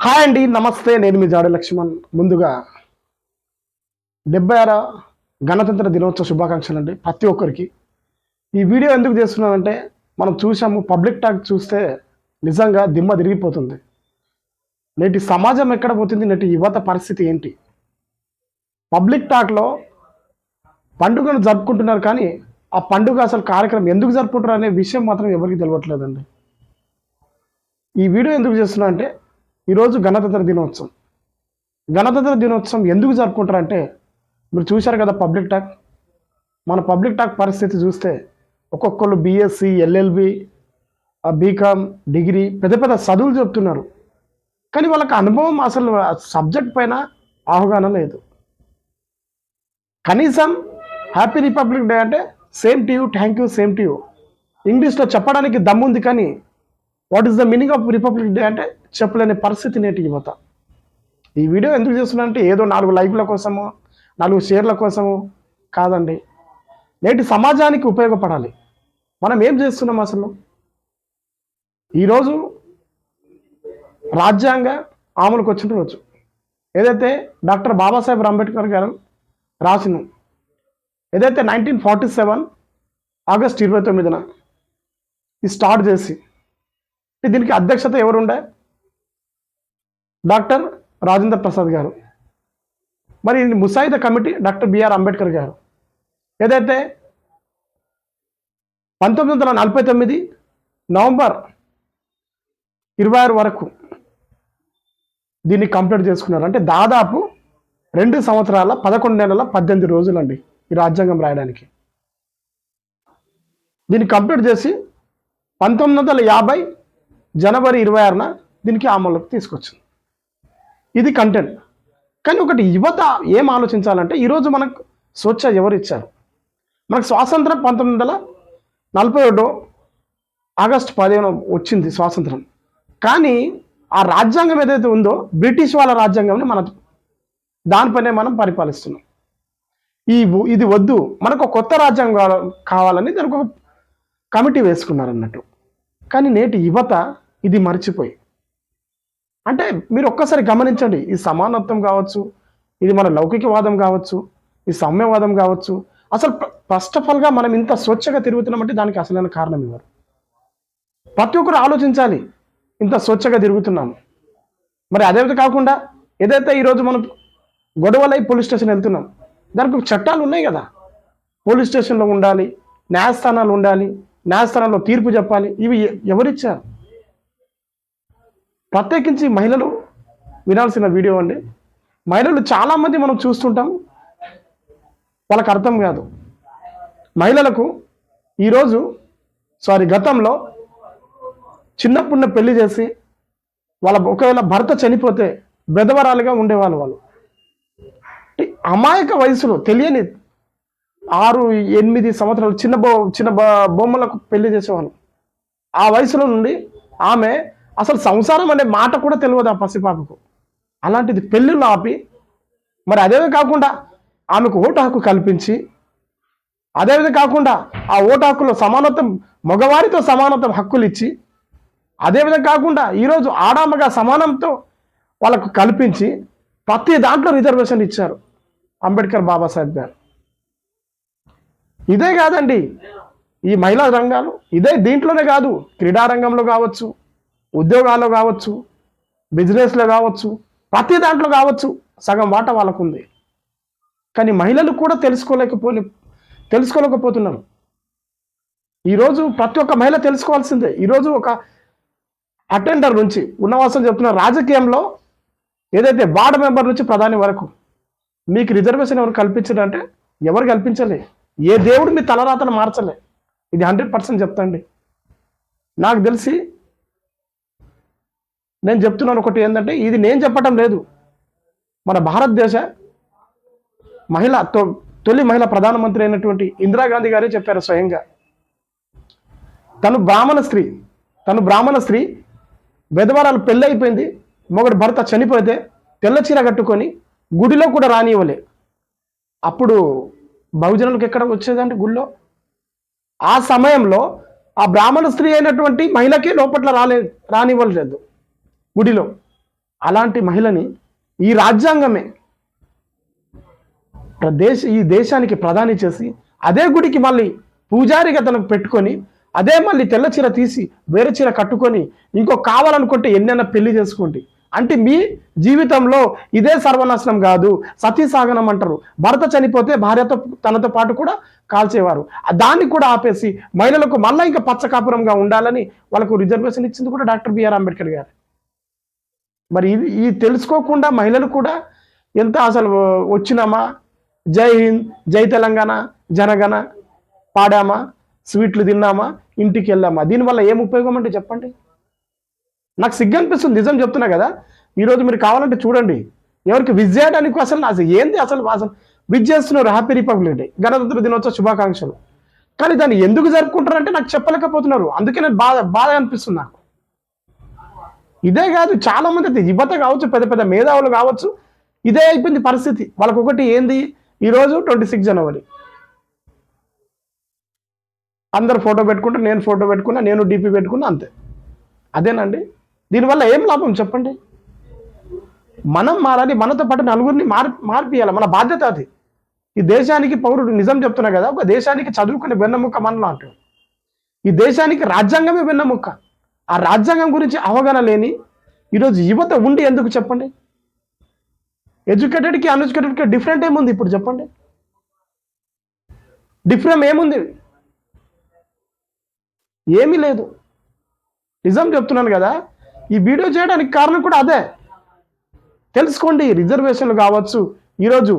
Hi అండి, నమస్తే. నేను మీ జాడ లక్ష్మణ్. ముందుగా 76వ గణతంత్ర దినోత్సవ శుభాకాంక్షలు అండి ప్రతి ఒక్కరికి. ఈ వీడియో ఎందుకు చేస్తున్నానంటే, మనం చూసాము పబ్లిక్ టాక్ చూస్తే నిజంగా దిమ్మ తిరిగిపోతుంది. నేటి సమాజం ఎక్కడ పోతుంది, నేటి యువత పరిస్థితి ఏంటి? పబ్లిక్ టాక్లో పండుగను జరుపుకుంటున్నారు, కానీ ఆ పండుగ అసలు కార్యక్రమం ఎందుకు జరుపుకుంటారు అనే విషయం మాత్రం ఎవరికి తెలియట్లేదండి. ఈ వీడియో ఎందుకు చేస్తున్నా అంటే, ఈరోజు గణతంత్ర దినోత్సవం. గణతంత్ర దినోత్సవం ఎందుకు జరుపుకుంటారంటే, మీరు చూశారు కదా పబ్లిక్ టాక్. మన పబ్లిక్ టాక్ పరిస్థితి చూస్తే ఒక్కొక్కరు బీఎస్సీ, ఎల్ఎల్బి, బీకామ్, డిగ్రీ పెద్ద పెద్ద చదువులు చెప్తున్నారు, కానీ వాళ్ళకి అనుభవం అసలు సబ్జెక్ట్ పైన అవగాహన లేదు. కనీసం హ్యాపీ రిపబ్లిక్ డే అంటే same to you, thank you, same to you ఇంగ్లీష్లో చెప్పడానికి దమ్ముంది, కానీ what is the meaning of republic day అంటే చెప్పలేని పరిస్థితి నేటి యువత. ఈ వీడియో ఎందుకు చేస్తున్నానంటే ఏదో 4 లైక్ల కోసము, 4 షేర్ల కోసము కాదండి. నేటి సమాజానికి ఉపయోగపడాలి. మనం ఏం చేస్తున్నాం అసలు? ఈరోజు రాజ్యాంగ అమలుకి వచ్చిన రోజు, ఏదైతే డాక్టర్ బాబాసాహెబ్ అంబేద్కర్ గారు రాసిన, ఏదైతే 1947 ఆగస్ట్ 29న ఇది స్టార్ట్ చేసి, దీనికి అధ్యక్షత ఎవరుండే? డాక్టర్ రాజేంద్ర ప్రసాద్ గారు. మరి ముసాయిదా కమిటీ డాక్టర్ బిఆర్ అంబేద్కర్ గారు. ఏదైతే 1949 నవంబర్ 26 వరకు దీన్ని కంప్లీట్ చేసుకున్నారు. అంటే దాదాపు 2 సంవత్సరాల 11 నెలల 18 రోజులండి ఈ రాజ్యాంగం రాయడానికి. దీన్ని కంప్లీట్ చేసి 1950 జనవరి 26న దీనికి అమలులోకి తీసుకొచ్చింది. ఇది కంటెంట్. కానీ ఒకటి యువత ఏం ఆలోచించాలంటే, ఈరోజు మనకు స్వేచ్ఛ ఎవరు ఇచ్చారు? మనకు స్వాతంత్రం 1947 ఆగస్టు 15న వచ్చింది స్వాతంత్రం. కానీ ఆ రాజ్యాంగం ఏదైతే ఉందో బ్రిటిష్ వాళ్ళ రాజ్యాంగంని మన దానిపైనే మనం పరిపాలిస్తున్నాం. ఇది వద్దు, మనకు ఒక కొత్త రాజ్యాంగం కావాలని దానికి ఒక కమిటీ వేసుకున్నారు అన్నట్టు. కానీ నేటి యువత ఇది మర్చిపోయి, అంటే మీరు ఒక్కసారి గమనించండి, ఈ సమానత్వం కావచ్చు, ఇది మన లౌకికవాదం కావచ్చు, ఈ సౌమ్యవాదం కావచ్చు, అసలు ఫస్ట్ ఆఫ్ ఆల్గా మనం ఇంత స్వచ్ఛగా తిరుగుతున్నామంటే దానికి అసలైన కారణం ఇవ్వరు. ప్రతి ఒక్కరు ఆలోచించాలి, ఇంత స్వచ్ఛగా తిరుగుతున్నాము. మరి అదేవిధంగా కాకుండా ఏదైతే ఈరోజు మనం గొడవలై పోలీస్ స్టేషన్ వెళ్తున్నాం, దానికి చట్టాలు ఉన్నాయి కదా. పోలీస్ స్టేషన్లో ఉండాలి, న్యాయస్థానాలు ఉండాలి, న్యాయస్థానంలో తీర్పు చెప్పాలి. ఇవి ఎవరిచ్చారు? ప్రత్యేకించి మహిళలు వినాల్సిన వీడియో అండి. మహిళలు చాలామంది మనం చూస్తుంటాం, వాళ్ళకి అర్థం కాదు. మహిళలకు ఈరోజు గతంలో చిన్నప్పుడు పెళ్లి చేసి ఒకవేళ భర్త చనిపోతే బెదవరాలుగా ఉండేవాళ్ళు. వాళ్ళు అమాయక వయసులో తెలియని 6-8 సంవత్సరాలు చిన్న బొమ్మలకు పెళ్లి చేసేవాళ్ళు. ఆ వయసులో నుండి ఆమె అసలు సంసారం అనే మాట కూడా తెలియదు ఆ పసిపాపకు. అలాంటిది పెళ్ళిళ్ళు ఆపి, మరి అదేవిధంగా కాకుండా ఆమెకు ఓటు హక్కు కల్పించి, అదేవిధంగా కాకుండా ఆ ఓటు హక్కులో సమానత్వం, మగవారితో సమానత్వం హక్కులు ఇచ్చి, అదేవిధంగా కాకుండా ఈరోజు ఆడామగా సమానంతో వాళ్ళకు కల్పించి ప్రతి దాంట్లో రిజర్వేషన్ ఇచ్చారు అంబేద్కర్ బాబాసాహెబ్ గారు. ఇదే కాదండి, ఈ మహిళా రంగాలు దీంట్లోనే కాదు, క్రీడా రంగంలో కావచ్చు, ఉద్యోగాల్లో కావచ్చు, బిజినెస్లో కావచ్చు, ప్రతి దాంట్లో కావచ్చు సగం వాటా వాళ్ళకు ఉంది. కానీ మహిళలు కూడా తెలుసుకోలేకపోతున్నారు. ఈరోజు ప్రతి ఒక్క మహిళ తెలుసుకోవాల్సిందే. ఈరోజు ఒక అటెండర్ నుంచి ఉన్నవాసం చెప్తున్నారు, రాజకీయంలో ఏదైతే వార్డు మెంబర్ నుంచి ప్రధాని వరకు మీకు రిజర్వేషన్ ఎవరు కల్పించారంటే ఎవరు కల్పించలే. ఏ దేవుడు మీ తలరాతను మార్చలే. ఇది 100% చెప్తాండి. నాకు తెలిసి నేను చెప్తున్నాను ఒకటి ఏంటంటే, ఇది నేను చెప్పటం లేదు, మన భారతదేశ తొలి మహిళ ప్రధానమంత్రి అయినటువంటి ఇందిరాగాంధీ గారే చెప్పారు స్వయంగా. తను బ్రాహ్మణ స్త్రీ బెదవరాలు పెళ్ళి అయిపోయింది, మొగడు భర్త చనిపోతే తెల్ల చీర కట్టుకొని గుడిలో కూడా రానివ్వలే. అప్పుడు బహుజనులకు ఎక్కడ వచ్చేదండి గుళ్ళో? ఆ సమయంలో ఆ బ్రాహ్మణ స్త్రీ అయినటువంటి మహిళకి లోపట్ల రానివ్వలేదు గుడిలో. అలాంటి మహిళని ఈ రాజ్యాంగమే ఈ దేశానికి ప్రధాని చేసి అదే గుడికి మళ్ళీ పూజారిగా తనకు పెట్టుకొని అదే మళ్ళీ తెల్ల చీర తీసి వేరే చీర కట్టుకొని ఇంకో కావాలనుకుంటే ఎన్నైనా పెళ్లి చేసుకోండి. అంటే మీ జీవితంలో ఇదే సర్వనాశనం కాదు, సతీసాగనం అంటారు. భర్త చనిపోతే భార్యతో తనతో పాటు కూడా కాల్చేవారు. దాన్ని కూడా ఆపేసి మహిళలకు మళ్ళీ ఇంకా పచ్చకాపురంగా ఉండాలని వాళ్ళకు రిజర్వేషన్ ఇచ్చింది కూడా డాక్టర్ బిఆర్ అంబేద్కర్ గారు. మరి ఇది తెలుసుకోకుండా మహిళలు కూడా ఎంత అసలు వచ్చినామా, జై హింద్, జై తెలంగాణ, జనగణ పాడామా, స్వీట్లు తిన్నామా, ఇంటికి వెళ్ళామా, దీనివల్ల ఏం ఉపయోగం అంటే చెప్పండి. నాకు సిగ్గు అనిపిస్తుంది, నిజం చెప్తున్నా కదా. ఈరోజు మీరు కావాలంటే చూడండి, ఎవరికి విజ్ చేయడానికి అసలు ఏంది అసలు విజ్ చేస్తున్నారు. హ్యాపీ రిపబ్లిక్ డే, గణతంత్ర దినోత్సవ శుభాకాంక్షలు. కానీ దాన్ని ఎందుకు జరుపుకుంటారంటే నాకు చెప్పలేకపోతున్నారు. అందుకే నేను బాధ అనిపిస్తుంది నాకు. ఇదే కాదు, చాలా మంది యువత కావచ్చు, పెద్ద పెద్ద మేధావులు కావచ్చు, ఇదే అయిపోయింది పరిస్థితి. వాళ్ళకు ఒకటి ఏంది, ఈరోజు 26 జనవరి అందరు ఫోటో పెట్టుకుంటే నేను ఫోటో పెట్టుకున్నా, నేను డీపీ పెట్టుకున్నా, అంతే. అదేనండి, దీనివల్ల ఏం లాభం చెప్పండి. మనం మారాలి, మనతో పాటు నలుగురిని మార్పియాలి, మన బాధ్యత అది. ఈ దేశానికి పౌరుడు, నిజం చెప్తున్నా కదా, ఒక దేశానికి చదువుకునే వెన్నెముక్క మనలో అంటాడు. ఈ దేశానికి రాజ్యాంగమే వెన్నెముక్క. ఆ రాజ్యాంగం గురించి అవగాహన లేని ఈరోజు యువత ఉండి ఎందుకు చెప్పండి. ఎడ్యుకేటెడ్కి అన్ఎడ్యుకేటెడ్కి డిఫరెంట్ ఏముంది ఇప్పుడు చెప్పండి. డిఫరెంట్ ఏముంది? ఏమీ లేదు. నిజం చెప్తున్నాను కదా, ఈ వీడియో చేయడానికి కారణం కూడా అదే. తెలుసుకోండి, రిజర్వేషన్లు కావచ్చు, ఈరోజు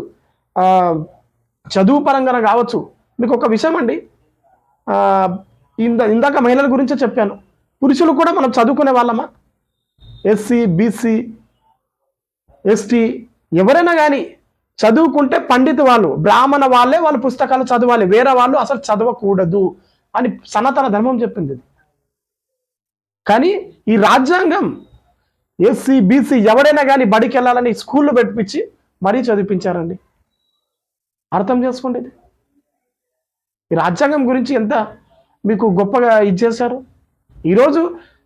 చదువు పరంగా కావచ్చు. మీకు ఒక విషయం అండి, ఇందాక మహిళల గురించే చెప్పాను. పురుషులు కూడా మనం చదువుకునే వాళ్ళమా? ఎస్సీ, బీసీ, ఎస్టీ ఎవరైనా కానీ చదువుకుంటే పండితు వాళ్ళు, బ్రాహ్మణ వాళ్ళే వాళ్ళు పుస్తకాలు చదవాలి, వేరే వాళ్ళు అసలు చదవకూడదు అని సనాతన ధర్మం చెప్పింది. కానీ ఈ రాజ్యాంగం ఎస్సీ, బీసీ ఎవరైనా కానీ బడికి వెళ్ళాలని స్కూల్లో పెట్టించి మరీ చదివించారండి. అర్థం చేసుకోండి, ఈ రాజ్యాంగం గురించి ఎంత మీకు గొప్పగా ఇచ్చేశారు. ఈరోజు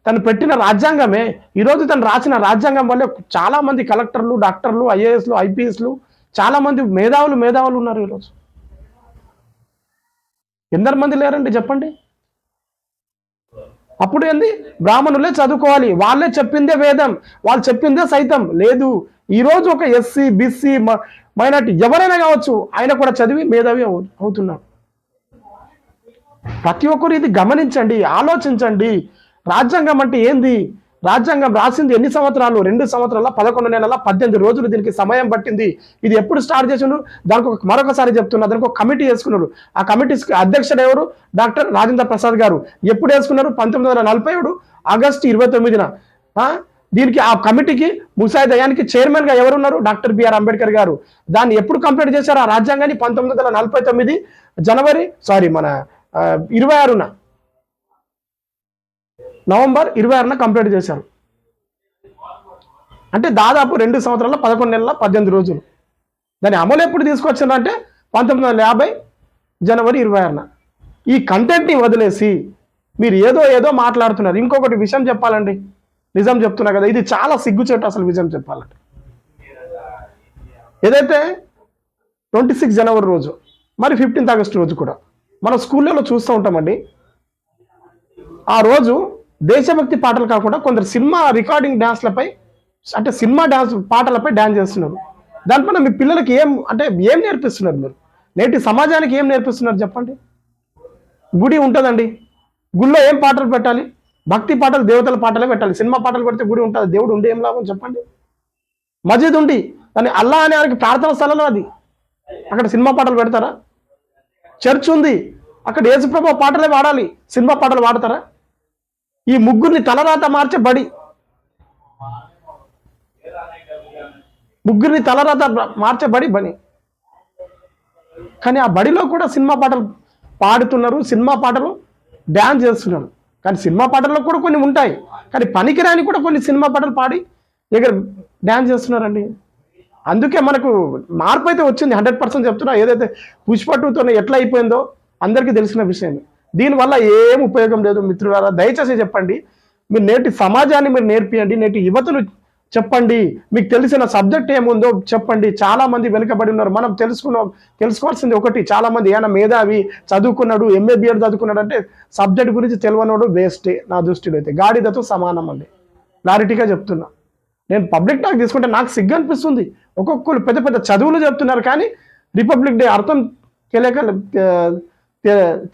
తను పెట్టిన రాజ్యాంగమే, ఈరోజు తను రాసిన రాజ్యాంగం వల్ల చాలామంది కలెక్టర్లు, డాక్టర్లు, ఐఏఎస్లు, ఐపీఎస్లు, చాలామంది మేధావులు ఉన్నారు. ఈరోజు ఎందరు మంది లేరండి చెప్పండి. అప్పుడు ఏంది, బ్రాహ్మణులే చదువుకోవాలి, వాళ్ళే చెప్పిందే వేదం, వాళ్ళు చెప్పిందే సైతం లేదు. ఈరోజు ఒక ఎస్సీ, బీసీ, మైనార్టీ ఎవరైనా కావచ్చు, ఆయన కూడా చదివి మేధావి అవుతున్నారు. ప్రతి ఒక్కరు ఇది గమనించండి, ఆలోచించండి. రాజ్యాంగం అంటే ఏంది? రాజ్యాంగం రాసింది ఎన్ని సంవత్సరాలు? 2 సంవత్సరాల 11 నెలల 18 రోజులు దీనికి సమయం పట్టింది. ఇది ఎప్పుడు స్టార్ట్ చేసినారు? దానికి మరొకసారి చెప్తున్నారు, దానికి ఒక కమిటీ వేసుకున్నారు. ఆ కమిటీ అధ్యక్షుడు ఎవరు? డాక్టర్ రాజేంద్ర ప్రసాద్ గారు. ఎప్పుడు వేసుకున్నారు? 1947 ఆగస్టు 29న. దీనికి ఆ కమిటీకి ముసాయిదయానికి చైర్మన్గా ఎవరున్నారు? డాక్టర్ బిఆర్ అంబేద్కర్ గారు. దాన్ని ఎప్పుడు కంప్లీట్ చేశారు? ఆ రాజ్యాంగాన్ని 1949 జనవరి మన 26న, నవంబర్ 26న కంప్లీట్ చేశారు. అంటే దాదాపు 2 సంవత్సరాల 11 నెలల 18 రోజులు. దాని అమలు ఎప్పుడు తీసుకొచ్చారంటే 1950 జనవరి 26న. ఈ కంటెంట్ని వదిలేసి మీరు ఏదో మాట్లాడుతున్నారు. ఇంకొకటి విషయం చెప్పాలండి, నిజం చెప్తున్నా కదా, ఇది చాలా సిగ్గుచేటు అసలు విషయం చెప్పాలంటే. ఏదైతే 26 జనవరి రోజు, మరి 15 ఆగస్టు రోజు కూడా మనం స్కూళ్ళలో చూస్తూ ఉంటామండి. ఆ రోజు దేశభక్తి పాటలు కాకుండా కొందరు సినిమా రికార్డింగ్ డ్యాన్స్లపై, అంటే సినిమా డ్యాన్స్ పాటలపై డ్యాన్స్ చేస్తున్నారు. దానిపైన మీ పిల్లలకి ఏం నేర్పిస్తున్నారు? మీరు నేటి సమాజానికి ఏం నేర్పిస్తున్నారు చెప్పండి? గుడి ఉంటుందండి, గుడిలో ఏం పాటలు పెట్టాలి? భక్తి పాటలు, దేవతల పాటలే పెట్టాలి. సినిమా పాటలు పెడితే గుడి ఉంటుంది, దేవుడు ఉండి ఏం లాభం చెప్పండి? మస్జిద్ ఉండి దాన్ని అల్లా అనే వారికి ప్రార్థన స్థలంలో, అది అక్కడ సినిమా పాటలు పెడతారా? చర్చ్ ఉంది, అక్కడ యేసుప్రభు పాటలే వాడాలి, సినిమా పాటలు వాడతారా? ఈ ముగ్గురిని తలరాత మార్చే బడి, ముగ్గురిని తలరాత మార్చే బడి. కానీ ఆ బడిలో కూడా సినిమా పాటలు పాడుతున్నారు, సినిమా పాటలు డ్యాన్స్ చేస్తున్నారు. కానీ సినిమా పాటల్లో కూడా కొన్ని ఉంటాయి, కానీ పనికిరాని కూడా కొన్ని సినిమా పాటలు పాడి దగ్గర డ్యాన్స్ చేస్తున్నారండి. అందుకే మనకు మార్పు అయితే వచ్చింది, 100% చెప్తున్నా. ఏదైతే పుష్ప 2తో ఎట్లా అయిపోయిందో అందరికీ తెలిసిన విషయమే. దీనివల్ల ఏం ఉపయోగం లేదు మిత్రులారా. దయచేసి చెప్పండి, మీరు నేటి సమాజాన్ని మీరు నేర్పియండి, నేటి యువతను చెప్పండి, మీకు తెలిసిన సబ్జెక్ట్ ఏముందో చెప్పండి. చాలా మంది వెనుకబడి ఉన్నారు. మనం తెలుసుకోవాల్సింది ఒకటి, చాలా మంది ఏమైనా మేధావి చదువుకున్నాడు, ఎంఏ బిఎడ్ చదువుకున్నాడు అంటే సబ్జెక్ట్ గురించి తెలియనోడు వేస్టే నా దృష్టిలో అయితే, గాడిదతో సమానం అండి. క్లారిటీగా చెప్తున్నా. నేను పబ్లిక్ టాక్ తీసుకుంటే నాకు సిగ్గు అనిపిస్తుంది. ఒక్కొక్కరు పెద్ద పెద్ద చదువులు చెప్తున్నారు కానీ రిపబ్లిక్ డే అర్థం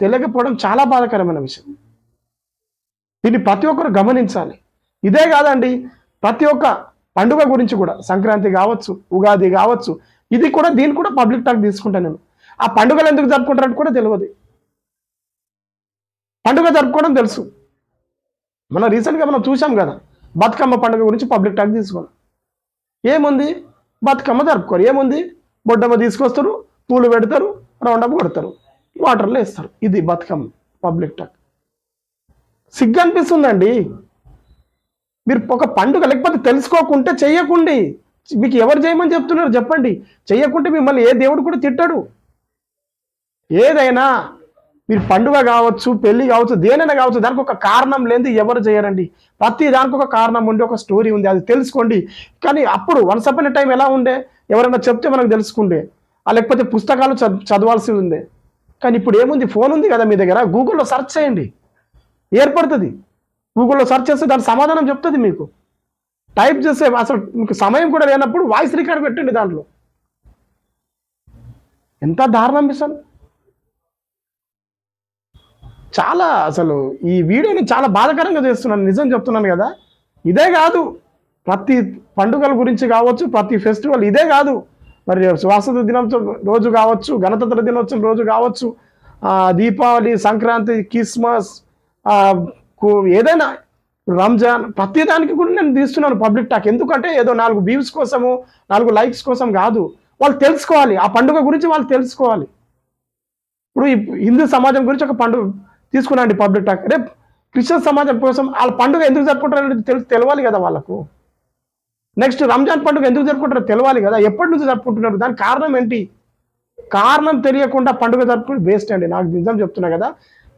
తెలియకపోవడం చాలా బాధాకరమైన విషయం. దీన్ని ప్రతి ఒక్కరు గమనించాలి. ఇదే కాదండి, ప్రతి ఒక్క పండుగ గురించి కూడా, సంక్రాంతి కావచ్చు, ఉగాది కావచ్చు, దీన్ని కూడా పబ్లిక్ టాక్ తీసుకుంటాను నేను. ఆ పండుగలు ఎందుకు జరుపుకుంటారంటే కూడా తెలియదు. పండుగ జరుపుకోవడం తెలుసు. రీసెంట్గా మనం చూసాం కదా, బతుకమ్మ పండుగ గురించి పబ్లిక్ టాక్ తీసుకున్నాం. ఏముంది, బతుకమ్మ జరుపుకోరు. ఏముంది, బొడ్డమ్మ తీసుకొస్తారు, పూలు పెడతారు, రౌండప్ కొడతారు, వాటర్లో వేస్తారు. ఇది బతుకమ్మ పబ్లిక్ టాక్. సిగ్గు అనిపిస్తుందండి. మీరు ఒక పండుగ లేకపోతే తెలుసుకోకుంటే చెయ్యకుండి. మీకు ఎవరు చేయమని చెప్తున్నారు చెప్పండి. చెయ్యకుంటే మిమ్మల్ని ఏ దేవుడు కూడా తిట్టాడు. ఏదైనా మీరు పండుగ కావచ్చు, పెళ్లి కావచ్చు, దేనైనా కావచ్చు, దానికి ఒక కారణం లేనిది ఎవరు చేయరండి. ప్రతి దానికి ఒక కారణం ఉండి ఒక స్టోరీ ఉంది, అది తెలుసుకోండి. కానీ అప్పుడు వన్స్ అపాన్ ఎ టైం ఎలా ఉండే, ఎవరైనా చెప్తే మనకు తెలుసుకుండే, లేకపోతే పుస్తకాలు చదవాల్సి ఉండే. కానీ ఇప్పుడు ఏముంది, ఫోన్ ఉంది కదా మీ దగ్గర, గూగుల్లో సెర్చ్ చేయండి, ఏర్పడుతుంది. గూగుల్లో సెర్చ్ చేస్తే దాని సమాధానం చెప్తుంది మీకు. టైప్ చేస్తే అసలు మీకు సమయం కూడా లేనప్పుడు వాయిస్ రికార్డ్ పెట్టండి దాంట్లో. ఎంత దారుణం మిషన్. చాలా అసలు ఈ వీడియోని చాలా బాధాకరంగా చేస్తున్నాను, నిజం చెప్తున్నాను కదా. ఇదే కాదు, ప్రతి పండుగల గురించి కావచ్చు, ప్రతి ఫెస్టివల్ ఇదే కాదు, మరి స్వాతంత్ర దినోత్సవం రోజు కావచ్చు, గణతంత్ర దినోత్సవం రోజు కావచ్చు, దీపావళి, సంక్రాంతి, క్రిస్మస్, ఏదైనా రంజాన్, ప్రతి దానికి కూడా నేను తీస్తున్నాను పబ్లిక్ టాక్. ఎందుకంటే ఏదో 4 వ్యూస్ కోసము, 4 లైక్స్ కోసం కాదు. వాళ్ళు తెలుసుకోవాలి, ఆ పండుగ గురించి వాళ్ళు తెలుసుకోవాలి. ఇప్పుడు హిందూ సమాజం గురించి ఒక పండుగ తీసుకున్నాండి పబ్లిక్ టాక్. రేపు క్రిస్టియన్ సమాజం కోసం వాళ్ళ పండుగ ఎందుకు జరుపుకుంటారో తెలవాలి కదా వాళ్ళకు. నెక్స్ట్ రంజాన్ పండుగ ఎందుకు జరుపుకుంటారో తెలవాలి కదా, ఎప్పటి నుంచి జరుపుకుంటున్నారు, దానికి కారణం ఏంటి. కారణం తెలియకుండా పండుగ జరుపుకోవడం వేస్ట్ అండి. నాకు నిజం చెప్తున్నా కదా,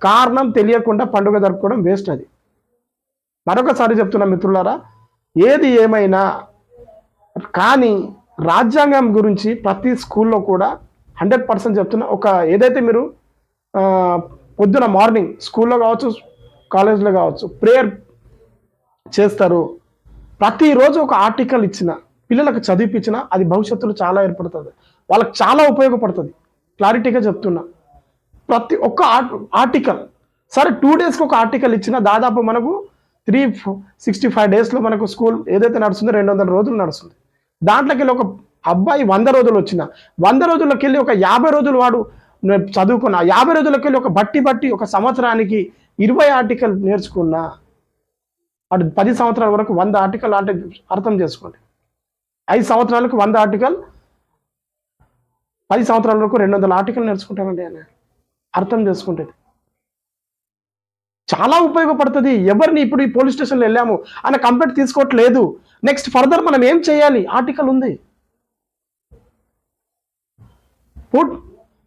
కారణం తెలియకుండా పండుగ జరుపుకోవడం వేస్ట్. అది మరొకసారి చెప్తున్నా మిత్రులారా, ఏది ఏమైనా కానీ రాజ్యాంగం గురించి ప్రతి స్కూల్లో కూడా 100% చెప్తున్నా. ఏదైతే మీరు పొద్దున మార్నింగ్ స్కూల్లో కావచ్చు, కాలేజ్లో కావచ్చు, ప్రేయర్ చేస్తారు, ప్రతిరోజు ఒక ఆర్టికల్ ఇచ్చిన పిల్లలకు చదివిపించిన అది భవిష్యత్తులో చాలా ఏర్పడుతుంది, వాళ్ళకి చాలా ఉపయోగపడుతుంది. క్లారిటీగా చెప్తున్నా. ప్రతి ఒక్క ఆర్టికల్, సరే 2 డేస్కి ఒక ఆర్టికల్ ఇచ్చిన దాదాపు మనకు 365 డేస్లో మనకు స్కూల్ ఏదైతే నడుస్తుందో 200 రోజులు నడుస్తుంది. దాంట్లోకి వెళ్ళి ఒక అబ్బాయి 100 రోజులు వచ్చిన 100 రోజుల్లోకి వెళ్ళి ఒక 50 రోజులు వాడు చదువుకున్న, 50 రోజులకి వెళ్ళి ఒక బట్టి ఒక సంవత్సరానికి 20 ఆర్టికల్ నేర్చుకున్నా, వాడు 10 సంవత్సరాల వరకు 100 ఆర్టికల్ అంటే అర్థం చేసుకోండి. 5 సంవత్సరాలకు 100 ఆర్టికల్, 10 సంవత్సరాల వరకు 200 ఆర్టికల్ నేర్చుకుంటానండి అని అర్థం చేసుకుంటుంది. చాలా ఉపయోగపడుతుంది. ఎవరిని ఇప్పుడు ఈ పోలీస్ స్టేషన్లో వెళ్ళాము ఆయన కంప్లైంట్ తీసుకోవట్లేదు, నెక్స్ట్ ఫర్దర్ మనం ఏం చేయాలి, ఆర్టికల్ ఉంది.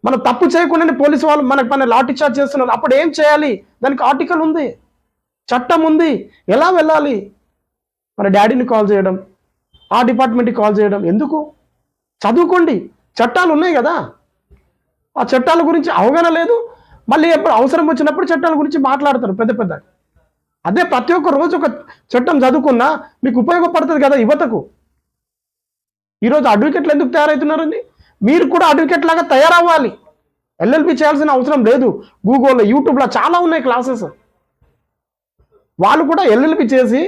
మనం తప్పు చేయకుండానే పోలీసు వాళ్ళు మన లాఠీ చార్జ్ చేస్తున్నారు, అప్పుడు ఏం చేయాలి, దానికి ఆర్టికల్ ఉంది, చట్టం ఉంది, ఎలా వెళ్ళాలి. మన డాడీని కాల్ చేయడం, ఆ డిపార్ట్మెంట్కి కాల్ చేయడం ఎందుకు, చదువుకోండి, చట్టాలు ఉన్నాయి కదా. ఆ చట్టాల గురించి అవగాహన లేదు, మళ్ళీ ఎప్పుడు అవసరం వచ్చినప్పుడు చట్టాల గురించి మాట్లాడతారు పెద్ద. అదే ప్రతి ఒక్క రోజు ఒక చట్టం చదువుకున్నా మీకు ఉపయోగపడుతుంది కదా యువతకు. ఈరోజు అడ్వకేట్లు ఎందుకు తయారవుతున్నారండి, మీరు కూడా అడ్వకేట్ లాగా తయారవ్వాలి. ఎల్ఎల్బి చేయాల్సిన అవసరం లేదు. గూగుల్లో, యూట్యూబ్లో చాలా ఉన్నాయి క్లాసెస్. వాళ్ళు కూడా ఎల్ఎల్బి చేసి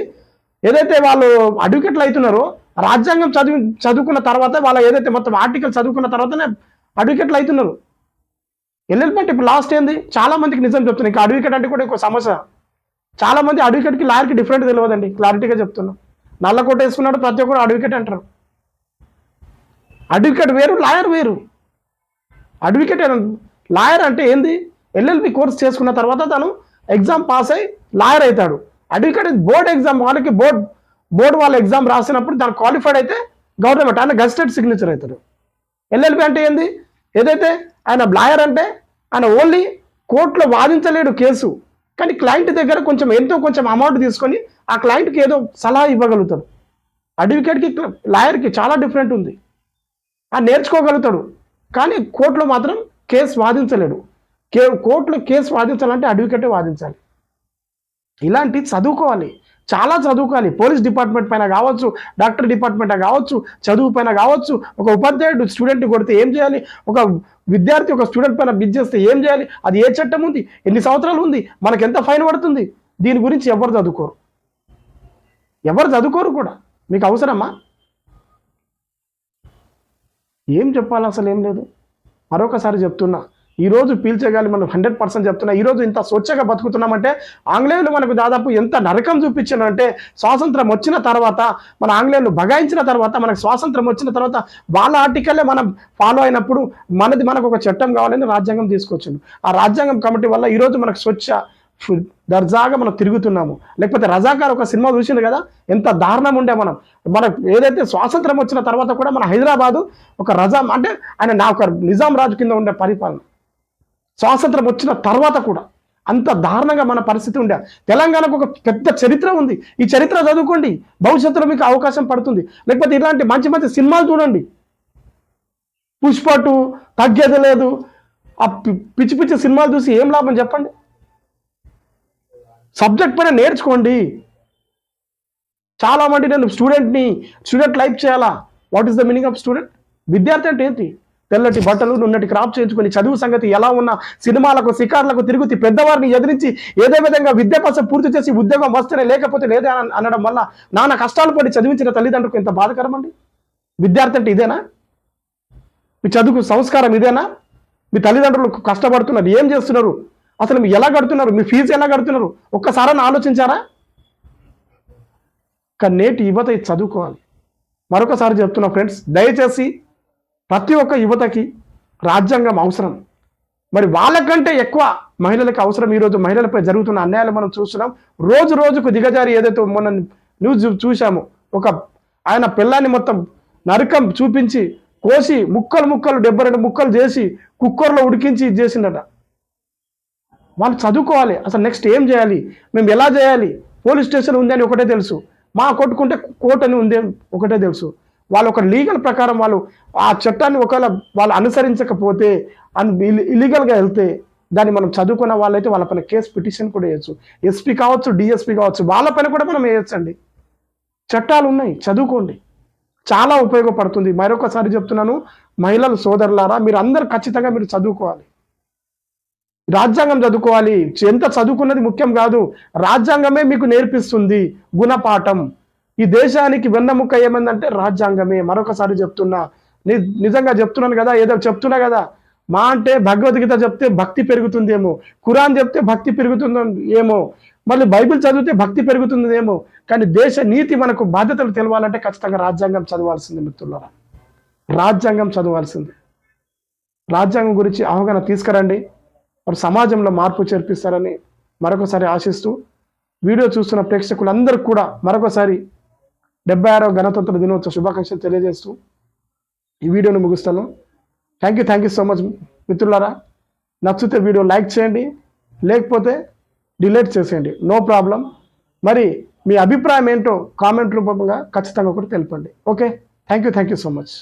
ఏదైతే వాళ్ళు అడ్వకేట్లు అవుతున్నారో, రాజ్యాంగం చదువుకున్న తర్వాత, వాళ్ళ ఏదైతే మొత్తం ఆర్టికల్ చదువుకున్న తర్వాతనే అడ్వకేట్లు అవుతున్నారు. ఎల్ఎల్బి అంటే ఇప్పుడు లాస్ట్ ఏంది, చాలా మందికి నిజం చెప్తున్నాను, ఇంకా అడ్వకేట్ అంటే కూడా ఇంకో సమస్య. చాలా మంది అడ్వకేట్కి లాయర్కి డిఫరెంట్ తెలియదండి, క్లారిటీగా చెప్తున్నా. నల్ల కోట వేసుకున్నాడు ప్రతి ఒక్కరు అడ్వకేట్ అంటారు. అడ్వకేట్ వేరు, లాయర్ వేరు. అడ్వకేట్ లాయర్ అంటే ఏంది, ఎల్ఎల్బి కోర్స్ చేసుకున్న తర్వాత తను ఎగ్జామ్ పాస్ అయ్యి లాయర్ అవుతాడు. అడ్వకేట్ బోర్డ్ ఎగ్జామ్, వాళ్ళకి బోర్డు వాళ్ళ ఎగ్జామ్ రాసినప్పుడు దాన్ని క్వాలిఫైడ్ అయితే గవర్నమెంట్ ఆయన గెస్టెడ్ సిగ్నేచర్ అవుతాడు. ఎల్ఎల్బి అంటే ఏంది, ఏదైతే ఆయన లాయర్ అంటే ఆయన ఓన్లీ కోర్టులో వాదించలేడు కేసు, కానీ క్లయింట్ దగ్గర కొంచెం అమౌంట్ తీసుకొని ఆ క్లయింట్కి ఏదో సలహా ఇవ్వగలుగుతాడు. అడ్వకేట్కి లాయర్కి చాలా డిఫరెంట్ ఉంది. నేర్చుకోగలుగుతాడు, కానీ కోర్టులో మాత్రం కేసు వాదించలేడు. కోర్టులో కేసు వాదించాలంటే అడ్వకేటే వాదించాలి. ఇలాంటి చదువుకోవాలి, చాలా చదువుకోవాలి. పోలీస్ డిపార్ట్మెంట్ పైన కావచ్చు, డాక్టర్ డిపార్ట్మెంట్ కావచ్చు, చదువు పైన కావచ్చు. ఒక ఉపాధ్యాయుడు స్టూడెంట్ని కొడితే ఏం చేయాలి, ఒక విద్యార్థి ఒక స్టూడెంట్ పైన బిజ్ చేస్తే ఏం చేయాలి, అది ఏ చట్టం ఉంది, ఎన్ని సంవత్సరాలు ఉంది, మనకు ఎంత ఫైన్ పడుతుంది, దీని గురించి ఎవరు చదువుకోరు కూడా. మీకు అవసరమా? ఏం చెప్పాలి, అసలు ఏం లేదు. మరొకసారి చెప్తున్నా, ఈరోజు పీల్చగాలి మనం 100% చెప్తున్నా. ఈరోజు ఇంత స్వచ్ఛగా బతుకుతున్నామంటే ఆంగ్లేయులు మనకు దాదాపు ఎంత నరకం చూపించారంటే, స్వాతంత్రం వచ్చిన తర్వాత మన ఆంగ్లేయులు బగాయించిన తర్వాత, మనకు స్వాతంత్రం వచ్చిన తర్వాత వాళ్ళ ఆర్టికల్లే మనం ఫాలో అయినప్పుడు మనకు ఒక చట్టం కావాలని రాజ్యాంగం తీసుకొచ్చింది. ఆ రాజ్యాంగం కమిటీ వల్ల ఈరోజు మనకు స్వచ్ఛ దర్జాగా మనం తిరుగుతున్నాము. లేకపోతే రజాకార్ ఒక సినిమా చూసింది కదా, ఎంత దారుణం ఉండే. మనకు ఏదైతే స్వాతంత్రం వచ్చిన తర్వాత కూడా మన హైదరాబాదు ఒక అంటే ఆయన ఒక నిజాం రాజు కింద ఉండే పరిపాలన. స్వాతంత్రం వచ్చిన తర్వాత కూడా అంత దారుణంగా మన పరిస్థితి ఉండే. తెలంగాణకు ఒక పెద్ద చరిత్ర ఉంది. ఈ చరిత్ర చదువుకోండి, భవిష్యత్తులో మీకు అవకాశం పడుతుంది. లేకపోతే ఇలాంటి మంచి మంచి సినిమాలు చూడండి. పుష్ప 2 తగ్గేది లేదు. ఆ పిచ్చి పిచ్చి సినిమాలు చూసి ఏం లాభం చెప్పండి. సబ్జెక్ట్ పైన నేర్చుకోండి. చాలా మంది నేను స్టూడెంట్ లైఫ్ చేయాలా. What is the meaning of student? విద్యార్థి అంటే ఏంటి? తెల్లటి బట్టలు, నున్నటి క్రాప్ చేయించుకొని చదువు సంగతి ఎలా ఉన్నా సినిమాలకు శిఖార్లకు తిరుగుతూ పెద్దవారిని ఎదిరించి ఏదే విధంగా విద్యాభ్యాసం పూర్తి చేసి ఉద్యోగం వస్తేనే లేకపోతే లేదే అనడం వల్ల నాన్న కష్టాలు పడి చదివించిన తల్లిదండ్రులకు ఎంత బాధకరం అండి. విద్యార్థి అంటే ఇదేనా? మీ చదువుకు సంస్కారం ఇదేనా? మీ తల్లిదండ్రులు కష్టపడుతున్నారు, ఏం చేస్తున్నారు, అసలు మీరు ఎలా కడుతున్నారు, మీ ఫీజు ఎలా కడుతున్నారు, ఒక్కసారైనా ఆలోచించారా? కానీ నేటి యువత చదువుకోవాలి. మరొకసారి చెప్తున్నా ఫ్రెండ్స్, దయచేసి ప్రతి ఒక్క యువతకి రాజ్యాంగం అవసరం. మరి వాళ్ళకంటే ఎక్కువ మహిళలకు అవసరం. ఈరోజు మహిళలపై జరుగుతున్న అన్యాయాలు మనం చూస్తున్నాం. రోజుకు దిగజారి ఏదైతే మొన్న న్యూస్ చూసామో, ఆయన పిల్లాన్ని మొత్తం నరకం చూపించి కోసి ముక్కలు 72 ముక్కలు చేసి కుక్కర్లో ఉడికించి చేసిండట. వాళ్ళు చదువుకోవాలి. అసలు నెక్స్ట్ ఏం చేయాలి, మేము ఎలా చేయాలి. పోలీస్ స్టేషన్ ఉంది అని ఒకటే తెలుసు, మా కొట్టుకుంటే కోర్టు అని ఉంది ఒకటే తెలుసు. వాళ్ళు ఒక లీగల్ ప్రకారం వాళ్ళు ఆ చట్టాన్ని ఒకవేళ వాళ్ళు అనుసరించకపోతే ఇల్లీగల్గా వెళ్తే దాన్ని మనం చదువుకున్న వాళ్ళైతే వాళ్ళపైన కేసు పిటిషన్ కూడా వేయచ్చు. ఎస్పీ కావచ్చు, డిఎస్పీ కావచ్చు, వాళ్ళపైన కూడా మనం వేయచ్చండి. చట్టాలు ఉన్నాయి, చదువుకోండి, చాలా ఉపయోగపడుతుంది. మరొకసారి చెప్తున్నాను, మహిళలు సోదరులారా, మీరు అందరూ ఖచ్చితంగా మీరు చదువుకోవాలి. రాజ్యాంగం చదువుకోవాలి. ఎంత చదువుకున్నది ముఖ్యం కాదు, రాజ్యాంగమే మీకు నేర్పిస్తుంది గుణపాఠం. ఈ దేశానికి వెన్నముక్క ఏమందంటే రాజ్యాంగమే. మరొకసారి చెప్తున్నా, నిజంగా చెప్తున్నాను కదా, ఏదో చెప్తున్నా కదా, మా అంటే భగవద్గీత చెప్తే భక్తి పెరుగుతుందేమో, ఖురాన్ చెప్తే భక్తి పెరుగుతుందో ఏమో, మళ్ళీ బైబిల్ చదివితే భక్తి పెరుగుతుందేమో, కానీ దేశ నీతి మనకు బాధ్యతలు తెలవాలంటే ఖచ్చితంగా రాజ్యాంగం చదవాల్సిందే మిత్రులారా. రాజ్యాంగం చదవాల్సిందే. రాజ్యాంగం గురించి అవగాహన తీసుకురండి. మరి సమాజంలో మార్పు చేర్పిస్తారని మరొకసారి ఆశిస్తూ, వీడియో చూస్తున్న ప్రేక్షకులందరికీ కూడా మరొకసారి 76వ గణతంత్ర దినోత్సవ శుభాకాంక్షలు తెలియజేస్తూ ఈ వీడియోను ముగిస్తాను. థ్యాంక్ యూ సో మచ్ మిత్రులారా. నచ్చితే వీడియో లైక్ చేయండి, లేకపోతే డిలీట్ చేసేయండి, నో ప్రాబ్లం. మరి మీ అభిప్రాయం ఏంటో కామెంట్ రూపంగా ఖచ్చితంగా కూడా తెలపండి. Okay, thank you so much.